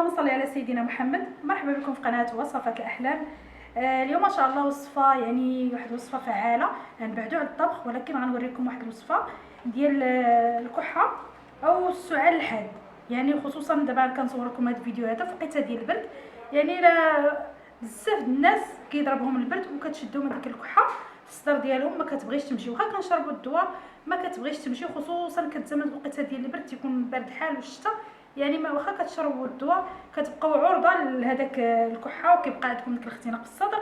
اللهم صل على سيدنا محمد. مرحبا بكم في قناه وصفات الاحلام. اليوم ما شاء الله وصفه، يعني واحد الوصفه فعاله. غنبعدوا على الطبخ ولكن غنوريكم واحد الوصفه ديال الكحه او السعال الحاد. يعني خصوصا دابا كنصور لكم هذا الفيديو هذا في وقيته ديال البرد، يعني بزاف د الناس كيضربهم البرد وكتشدهم هذيك الكحه في الصدر ديالهم، ما كتبغيش تمشي. واخا كنشربوا الدواء ما كتبغيش تمشي، خصوصا كتزمن الوقيته ديال البرد تيكون برد حال والشتاء. يعني ما واخا كتشربوا الدواء كتبقاو عرضه لهذاك الكحه وكيبقى عندكم داك الاختناق في الصدر.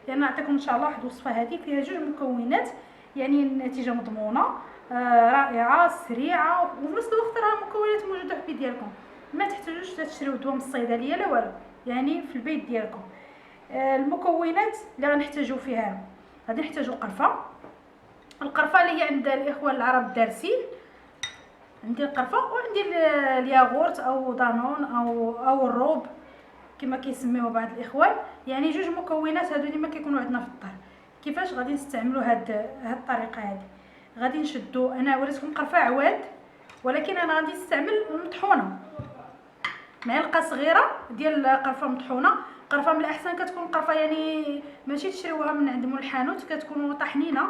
يعني نعطيكم ان شاء الله واحد الوصفه هذه فيها جوج مكونات، يعني النتيجه مضمونه، رائعه سريعه، وفي نفس الوقت راه مكونات موجوده في البيت ديالكم، ما تحتاجوش تشريو دواء من الصيدليه لا والو، يعني في البيت ديالكم. المكونات اللي غنحتاجو فيها، غادي نحتاجو القرفه اللي هي عند الاخوه العرب الدارسين. عندي القرفه وعندي الياغورت او دانون او الروب كما كيسميوه بعض الاخوان. يعني جوج مكونات هادو ديما كيكونوا عندنا في الدار. كيفاش غادي نستعملوا هاد الطريقه هذه؟ غادي نشدوا، انا وريتكم قرفه عواد ولكن انا غادي نستعمل مطحونه، معلقه صغيره ديال قرفه مطحونه. قرفه من الاحسن كتكون قرفه يعني ماشي تشريوها من عند مول الحانوت، كتكون طحنينه،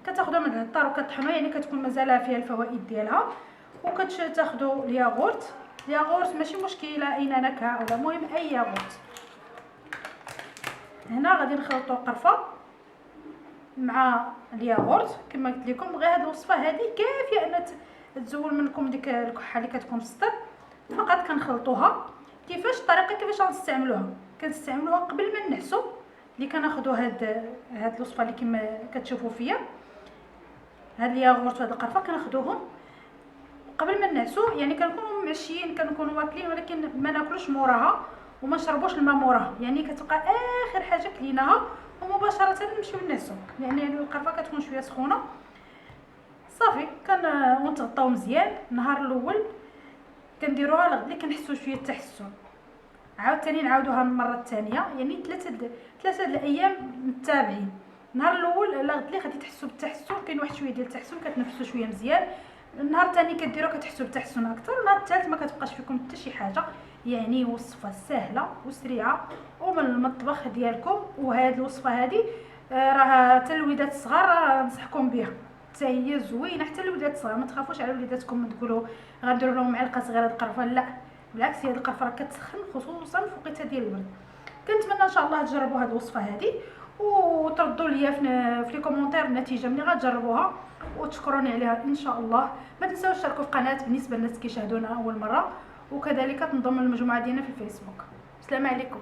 كتاخذوها من العطار وكطحنوها، يعني كتكون مازال فيها الفوائد ديالها. وكتاخذوا الياغورت ماشي مشكله اين نكهه او المهم اي ياغورت. هنا غادي نخلطوا القرفه مع الياغورت كما قلت لكم. غير هذه الوصفه هذه كافيه ان تزول منكم ديك الكحه اللي كتكون في الصدر. فقط كنخلطوها. كيفاش الطريقه كيفاش غنستعملوها؟ كنستعملوها قبل ما نعسو، اللي كناخذوا هاد الوصفه اللي كما كتشوفوا فيا، هاد الياغورت وهاد القرفه كناخذوهم قبل ما نعسو. يعني كنكونوا معشيين، كنكونوا واكلين ولكن ما ناكلوش موراها وما نشربوش الماء موراها، يعني كتبقى اخر حاجه كليناها ومباشره نمشيو نعسو. يعني القرفه كتكون شويه سخونه صافي. ونتغطاو مزيان. النهار الاول كنديروها لغد اللي كنحسوا شويه التحسن، عاوتاني نعاودوها المره الثانيه، يعني ثلاثه الايام متتابعين. النهار الاول لغد اللي غادي تحسوا بالتحسن، كاين واحد شويه ديال التحسن، كتنفسوا شويه مزيان. النهار الثاني كديروا كتحسوا بالتحسن اكثر. النهار الثالث ما كتبقاش فيكم حتى شي حاجه. يعني وصفه سهله وسريعه ومن المطبخ ديالكم. وهذه الوصفه هذه راه حتى الوليدات الصغار ننصحكم بها، حتى هي زوينه حتى الوليدات الصغار. ما تخافوش على وليداتكم تقولوا غنديروا لهم معلقه صغيره د القرفه، لا بالعكس، هي القرفه راه كتسخن خصوصا في وقيته ديال البرد. كنتمنى ان شاء الله تجربوا هذه الوصفه هذه وتردوا لي في لي كومونتير النتيجه ملي غتجربوها وتشكروني عليها ان شاء الله. ما تنساوش تشاركوا في القناه بالنسبه للناس كيشاهدونا اول مره، وكذلك تنضموا للمجموعه ديالنا في الفيسبوك. السلام عليكم.